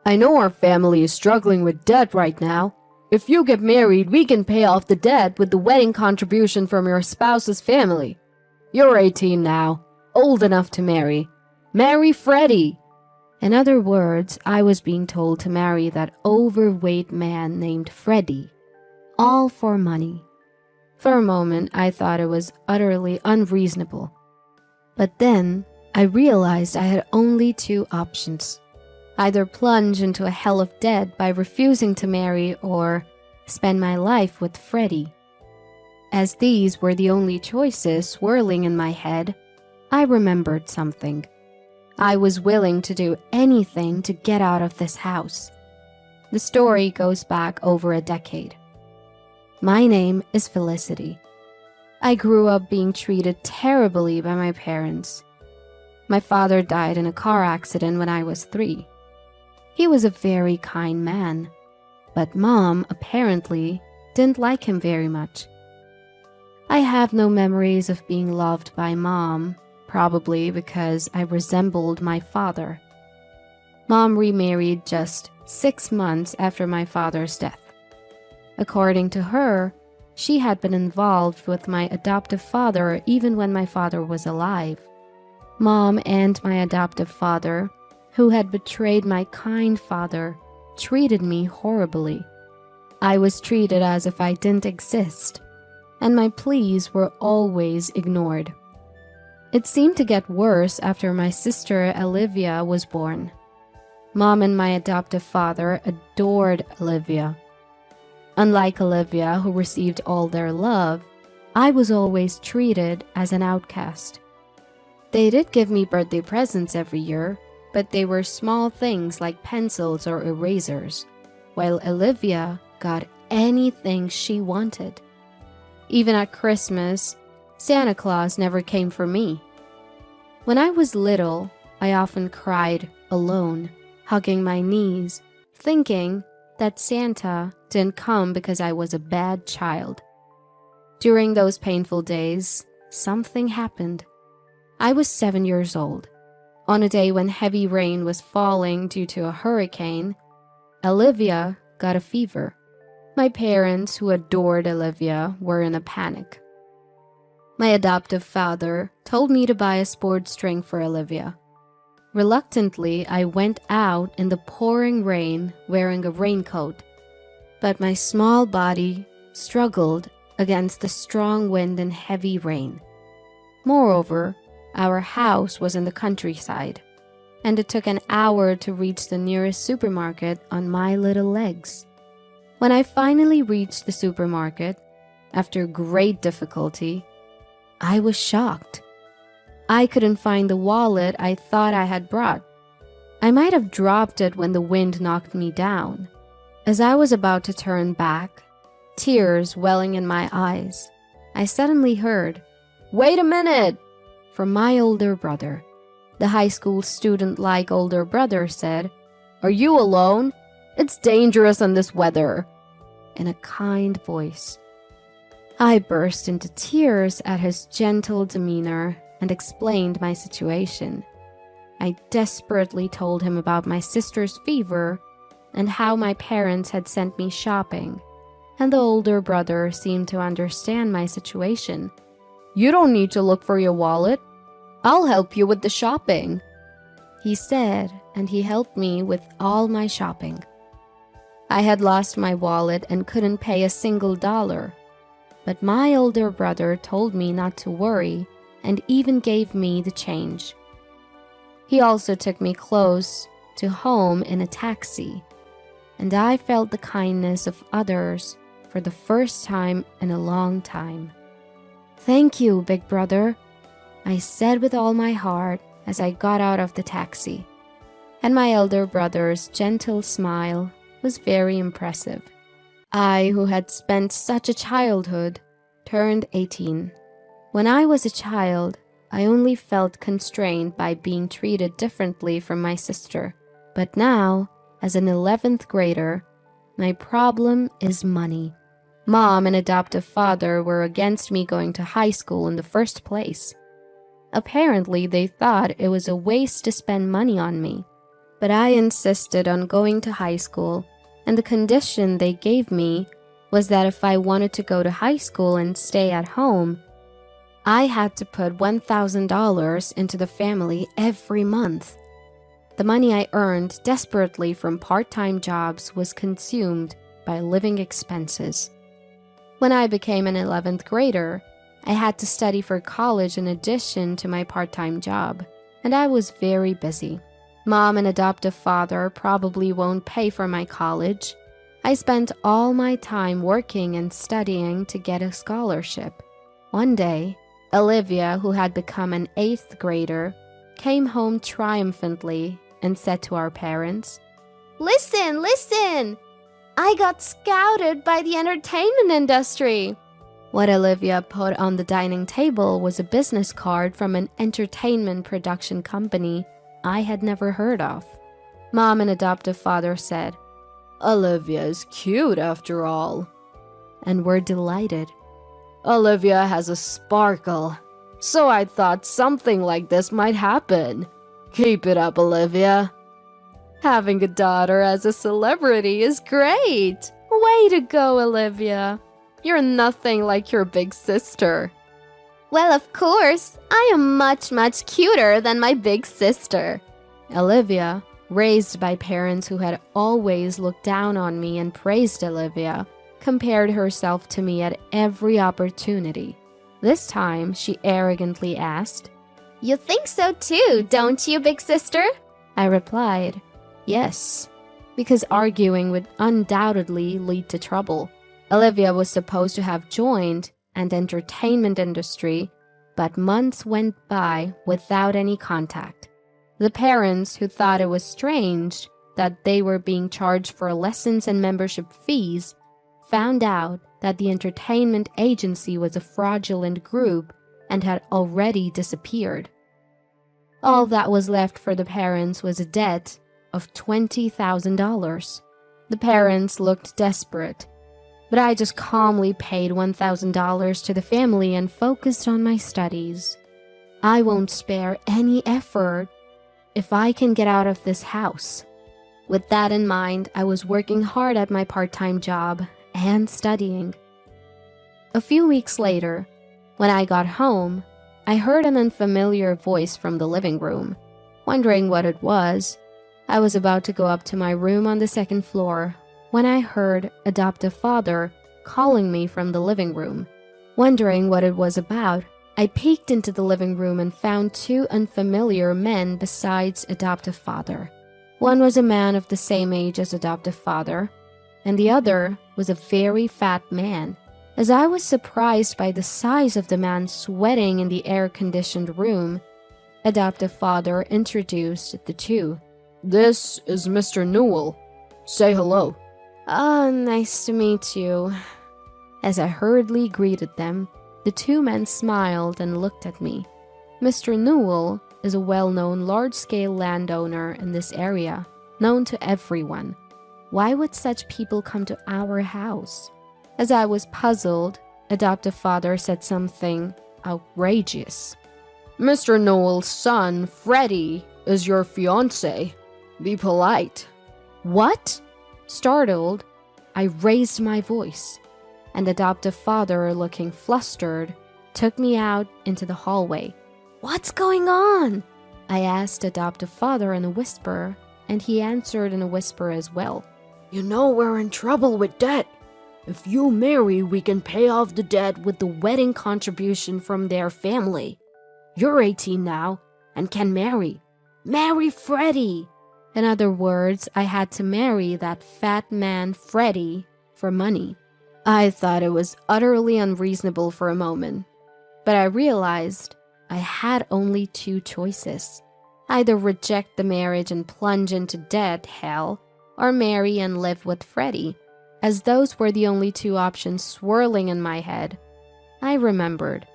I know our family is struggling with debt right now. If you get married, we can pay off the debt with the wedding contribution from your spouse's family. You're 18 now, old enough to marry. Marry Freddie." In other words, I was being told to marry that overweight man named Freddie. All for money. For a moment, I thought it was utterly unreasonable. But then, I realized I had only two options. Either plunge into a hell of debt by refusing to marry or spend my life with Freddie. As these were the only choices swirling in my head, I remembered something. I was willing to do anything to get out of this house. The story goes back over a decade. My name is Felicity. I grew up being treated terribly by my parents. My father died in a car accident when I was 3. He was a very kind man, but Mom apparently didn't like him very much. I have no memories of being loved by Mom, probably because I resembled my father. Mom remarried just 6 months after my father's death. According to her, she had been involved with my adoptive father even when my father was alive. Mom and my adoptive father, who had betrayed my kind father, treated me horribly. I was treated as if I didn't exist, and my pleas were always ignored. It seemed to get worse after my sister Olivia was born. Mom and my adoptive father adored Olivia. Unlike Olivia, who received all their love, I was always treated as an outcast. They did give me birthday presents every year, but they were small things like pencils or erasers, while Olivia got anything she wanted. Even at Christmas, Santa Claus never came for me. When I was little, I often cried alone, hugging my knees, thinking that Santa didn't come because I was a bad child. During those painful days, something happened. I was 7 years old. On a day when heavy rain was falling due to a hurricane, Olivia got a fever. My parents, who adored Olivia, were in a panic. My adoptive father told me to buy a sports drink for Olivia. Reluctantly, I went out in the pouring rain wearing a raincoat, but my small body struggled against the strong wind and heavy rain. Moreover, our house was in the countryside, and it took an hour to reach the nearest supermarket on my little legs. When I finally reached the supermarket, after great difficulty, I was shocked. I couldn't find the wallet I thought I had brought. I might have dropped it when the wind knocked me down. As I was about to turn back, tears welling in my eyes, I suddenly heard, "Wait a minute!" from my older brother. The high school student-like older brother said, "Are you alone? It's dangerous in this weather," in a kind voice. I burst into tears at his gentle demeanor and explained my situation. I desperately told him about my sister's fever and how my parents had sent me shopping, and the older brother seemed to understand my situation. "You don't need to look for your wallet. I'll help you with the shopping," he said, and he helped me with all my shopping. I had lost my wallet and couldn't pay a single dollar, but my older brother told me not to worry and even gave me the change. He also took me close to home in a taxi, and I felt the kindness of others for the first time in a long time. "Thank you, big brother," I said with all my heart as I got out of the taxi, and my elder brother's gentle smile was very impressive. I, who had spent such a childhood, turned 18. When I was a child, I only felt constrained by being treated differently from my sister. But now, as an 11th grader, my problem is money. Mom and adoptive father were against me going to high school in the first place. Apparently, they thought it was a waste to spend money on me. But I insisted on going to high school, and the condition they gave me was that if I wanted to go to high school and stay at home, I had to put $1,000 into the family every month. The money I earned desperately from part-time jobs was consumed by living expenses. When I became an 11th grader, I had to study for college in addition to my part-time job, and I was very busy. Mom and adoptive father probably won't pay for my college. I spent all my time working and studying to get a scholarship. One day, Olivia, who had become an 8th grader, came home triumphantly and said to our parents, "Listen, listen! I got scouted by the entertainment industry." What Olivia put on the dining table was a business card from an entertainment production company I had never heard of. Mom and adoptive father said, "Olivia is cute after all," and were delighted. "Olivia has a sparkle, so I thought something like this might happen. Keep it up, Olivia. Having a daughter as a celebrity is great. Way to go, Olivia. You're nothing like your big sister." "Well, of course, I am much, much cuter than my big sister." Olivia, raised by parents who had always looked down on me and praised Olivia, compared herself to me at every opportunity. This time, she arrogantly asked, "You think so too, don't you, big sister?" I replied, "Yes," because arguing would undoubtedly lead to trouble. Olivia was supposed to have joined an entertainment industry, but months went by without any contact. The parents, who thought it was strange that they were being charged for lessons and membership fees, found out that the entertainment agency was a fraudulent group and had already disappeared. All that was left for the parents was a debt of $20,000. The parents looked desperate, but I just calmly paid $1,000 to the family and focused on my studies. I won't spare any effort if I can get out of this house. With that in mind, I was working hard at my part-time job and studying. A few weeks later, when I got home, I heard an unfamiliar voice from the living room. Wondering what it was, I was about to go up to my room on the second floor when I heard adoptive father calling me from the living room. Wondering what it was about, I peeked into the living room and found two unfamiliar men besides adoptive father. One was a man of the same age as adoptive father, and the other was a very fat man. As I was surprised by the size of the man sweating in the air-conditioned room, adoptive father introduced the two. "This is Mr. Newell. Say hello." "Oh, nice to meet you." As I hurriedly greeted them, the two men smiled and looked at me. Mr. Newell is a well-known large-scale landowner in this area, known to everyone. Why would such people come to our house? As I was puzzled, adoptive father said something outrageous. "Mr. Newell's son, Freddie, is your fiancé. Be polite." "What?" Startled, I raised my voice, and adoptive father, looking flustered, took me out into the hallway. "What's going on?" I asked adoptive father in a whisper, and he answered in a whisper as well. "You know we're in trouble with debt. If you marry, we can pay off the debt with the wedding contribution from their family. You're 18 now and can marry. Marry Freddie." In other words, I had to marry that fat man Freddie for money. I thought it was utterly unreasonable for a moment, but I realized I had only two choices. Either reject the marriage and plunge into debt hell, or marry and live with Freddie. As those were the only two options swirling in my head, I remembered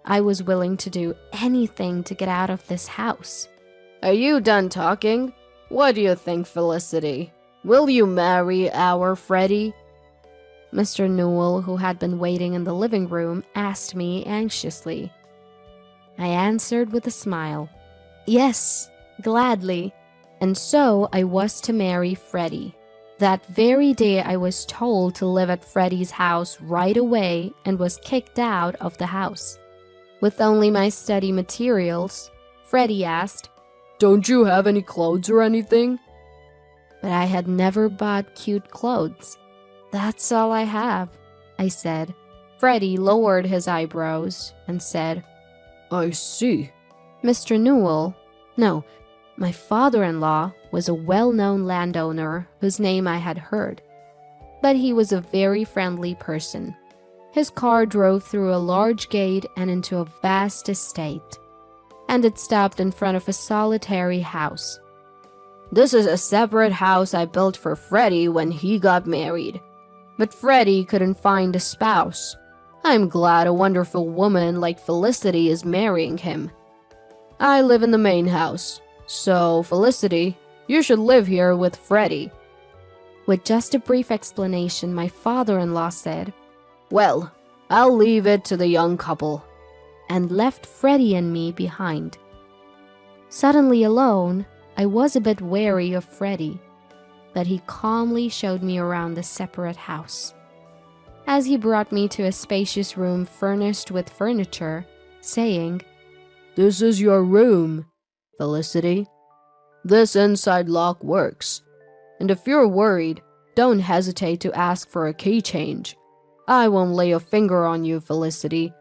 I was willing to do anything to get out of this house. "Are you done talking? What do you think, Felicity? Will you marry our Freddie?" Mr. Newell, who had been waiting in the living room, asked me anxiously. I answered with a smile. "Yes, gladly. And so I was to marry Freddie. That very day I was told to live at Freddie's house right away and was kicked out of the house. With only my study materials, Freddie asked, "Don't you have any clothes or anything?" But I had never bought cute clothes. "That's all I have," I said. Freddie lowered his eyebrows and said, "I see." Mr. Newell, no, my father-in-law, was a well-known landowner whose name I had heard. But he was a very friendly person. His car drove through a large gate and into a vast estate, and it stopped in front of a solitary house. "This is a separate house I built for Freddie when he got married. But Freddie couldn't find a spouse. I'm glad a wonderful woman like Felicity is marrying him. I live in the main house, so Felicity, you should live here with Freddie." With just a brief explanation, my father-in-law said, "Well, I'll leave it to the young couple," and left Freddie and me behind. Suddenly alone, I was a bit wary of Freddie, but he calmly showed me around the separate house. As he brought me to a spacious room furnished with furniture, saying, "This is your room, Felicity. This inside lock works, and if you're worried, don't hesitate to ask for a key change. I won't lay a finger on you, Felicity.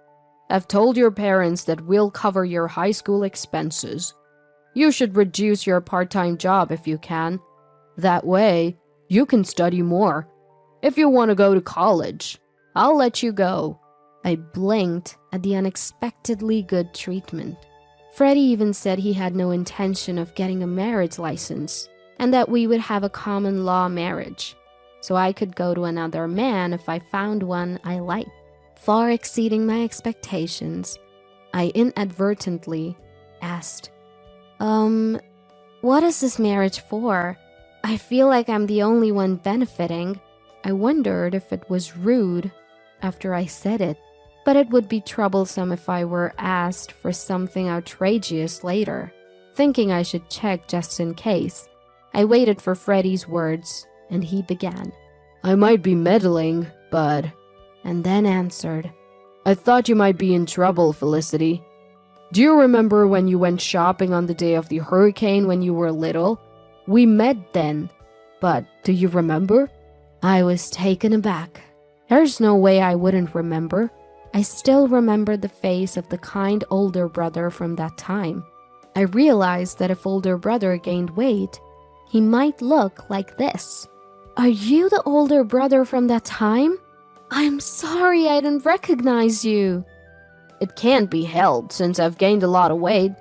I've told your parents that we'll cover your high school expenses. You should reduce your part-time job if you can. That way, you can study more. If you want to go to college, I'll let you go." I blinked at the unexpectedly good treatment. Freddie even said he had no intention of getting a marriage license, and that we would have a common law marriage, so I could go to another man if I found one I liked. Far exceeding my expectations, I inadvertently asked, "What is this marriage for? I feel like I'm the only one benefiting." I wondered if it was rude after I said it, but it would be troublesome if I were asked for something outrageous later. Thinking I should check just in case, I waited for Freddie's words, and he began, "I might be meddling, but..." and then answered, "I thought you might be in trouble, Felicity. Do you remember when you went shopping on the day of the hurricane when you were little? We met then, but do you remember?" I was taken aback. There's no way I wouldn't remember. I still remembered the face of the kind older brother from that time. I realized that if older brother gained weight, he might look like this. "Are you the older brother from that time? I'm sorry I didn't recognize you." "It can't be helped since I've gained a lot of weight.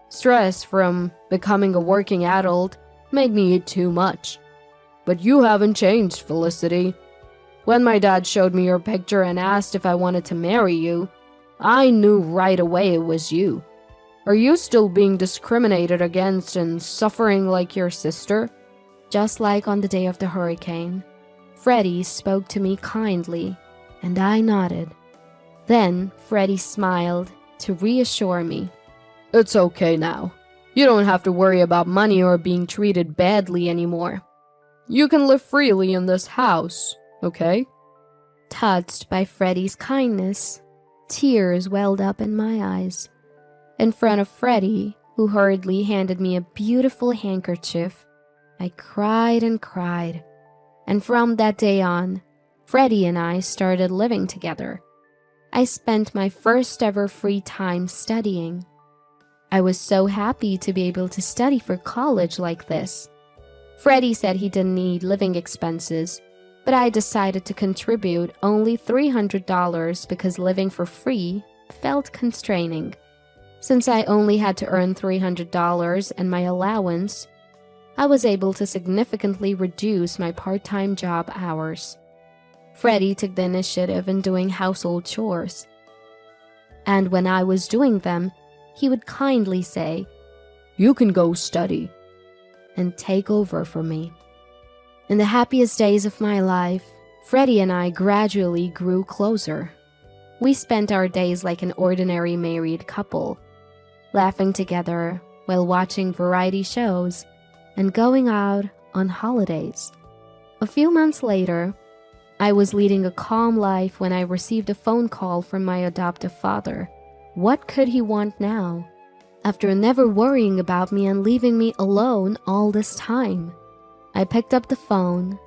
Stress from becoming a working adult made me eat too much. But you haven't changed, Felicity. When my dad showed me your picture and asked if I wanted to marry you, I knew right away it was you. Are you still being discriminated against and suffering like your sister?" Just like on the day of the hurricane, Freddie spoke to me kindly, and I nodded. Then Freddie smiled to reassure me. "It's okay now. You don't have to worry about money or being treated badly anymore. You can live freely in this house, okay?" Touched by Freddie's kindness, tears welled up in my eyes. In front of Freddie, who hurriedly handed me a beautiful handkerchief, I cried and cried. And from that day on, Freddie and I started living together. I spent my first ever free time studying. I was so happy to be able to study for college like this. Freddie said he didn't need living expenses, but I decided to contribute only $300 because living for free felt constraining. Since I only had to earn $300 and my allowance, I was able to significantly reduce my part-time job hours. Freddie took the initiative in doing household chores. And when I was doing them, he would kindly say, "You can go study," and take over for me. In the happiest days of my life, Freddie and I gradually grew closer. We spent our days like an ordinary married couple, laughing together while watching variety shows and going out on holidays. A few months later, I was leading a calm life when I received a phone call from my adoptive father. What could he want now, after never worrying about me and leaving me alone all this time? I picked up the phone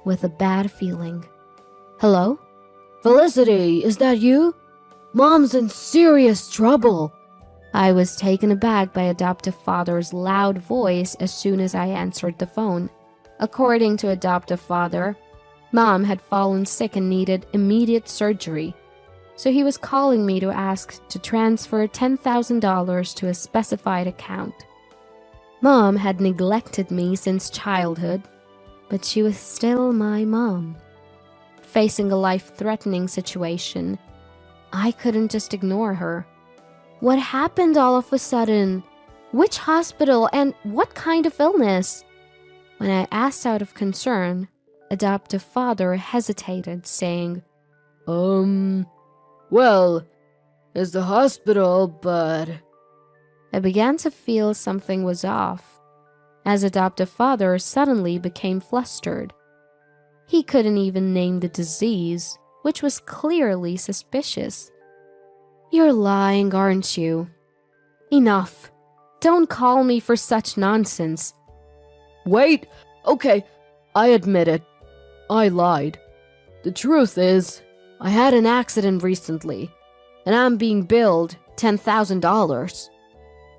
with a bad feeling. Hello? Felicity, is that you? Mom's in serious trouble. I was taken aback by adoptive father's loud voice as soon as I answered the phone. According to adoptive father, Mom had fallen sick and needed immediate surgery, so he was calling me to ask to transfer $10,000 to a specified account. Mom had neglected me since childhood, but she was still my mom. Facing a life-threatening situation, I couldn't just ignore her. What happened all of a sudden? Which hospital and what kind of illness? When I asked out of concern, adoptive father hesitated, saying, Well, it's the hospital, but... I began to feel something was off, as adoptive father suddenly became flustered. He couldn't even name the disease, which was clearly suspicious. You're lying, aren't you? Enough. Don't call me for such nonsense. Wait, okay, I admit it. I lied. The truth is, I had an accident recently, and I'm being billed $10,000.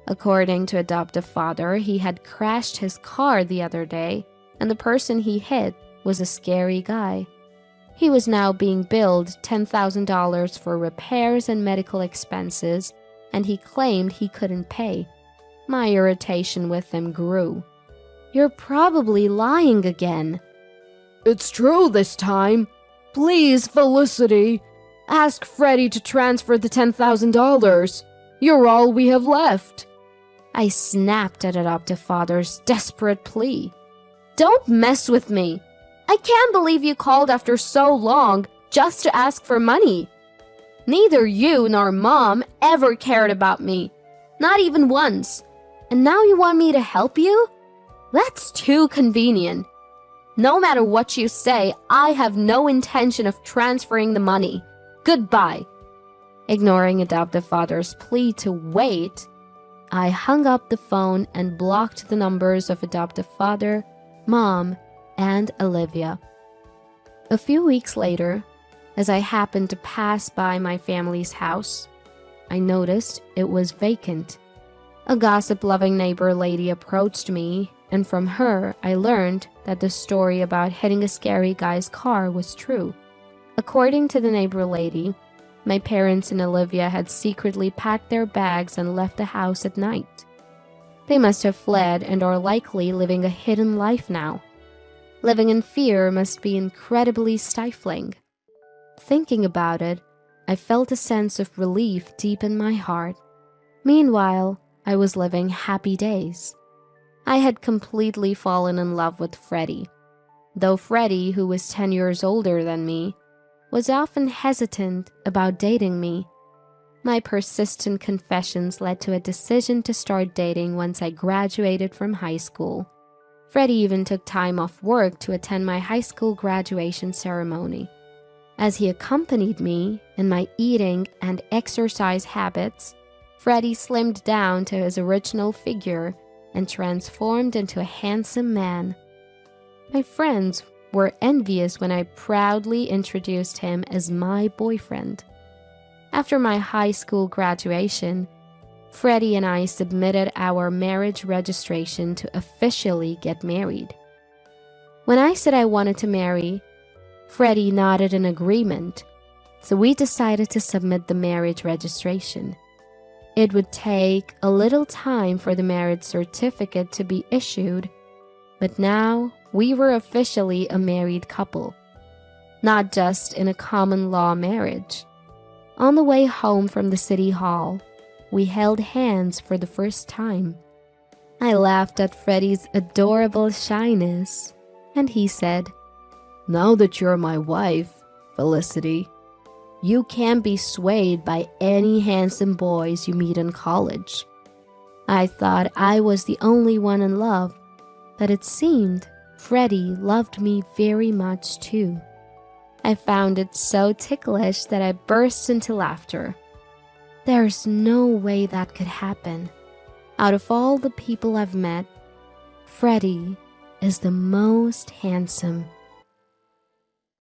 According to adoptive father, he had crashed his car the other day, and the person he hit was a scary guy. He was now being billed $10,000 for repairs and medical expenses, and he claimed he couldn't pay. My irritation with him grew. You're probably lying again. It's true this time. Please, Felicity, ask Freddie to transfer the $10,000. You're all we have left. I snapped at adoptive father's desperate plea. Don't mess with me. I can't believe you called after so long just to ask for money. Neither you nor Mom ever cared about me. Not even once. And now you want me to help you? That's too convenient. No matter what you say, I have no intention of transferring the money. Goodbye. Ignoring adoptive father's plea to wait, I hung up the phone and blocked the numbers of adoptive father, Mom, and Olivia. A few weeks later, as I happened to pass by my family's house, I noticed it was vacant. A gossip-loving neighbor lady approached me, and from her I learned that the story about hitting a scary guy's car was true. According to the neighbor lady, my parents and Olivia had secretly packed their bags and left the house at night. They must have fled and are likely living a hidden life now. Living in fear must be incredibly stifling. Thinking about it, I felt a sense of relief deep in my heart. Meanwhile, I was living happy days. I had completely fallen in love with Freddie. Though Freddie, who was 10 years older than me, was often hesitant about dating me, my persistent confessions led to a decision to start dating once I graduated from high school. Freddie even took time off work to attend my high school graduation ceremony. As he accompanied me in my eating and exercise habits, Freddie slimmed down to his original figure and transformed into a handsome man. My friends were envious when I proudly introduced him as my boyfriend. After my high school graduation, Freddie and I submitted our marriage registration to officially get married. When I said I wanted to marry, Freddie nodded in agreement, so we decided to submit the marriage registration. It would take a little time for the marriage certificate to be issued, but now we were officially a married couple, not just in a common law marriage. On the way home from the city hall, we held hands for the first time. I laughed at Freddie's adorable shyness, and he said, "Now that you're my wife, Felicity, you can't be swayed by any handsome boys you meet in college." I thought I was the only one in love, that it seemed Freddie loved me very much too. I found it so ticklish that I burst into laughter. There's no way that could happen. Out of all the people I've met, Freddie is the most handsome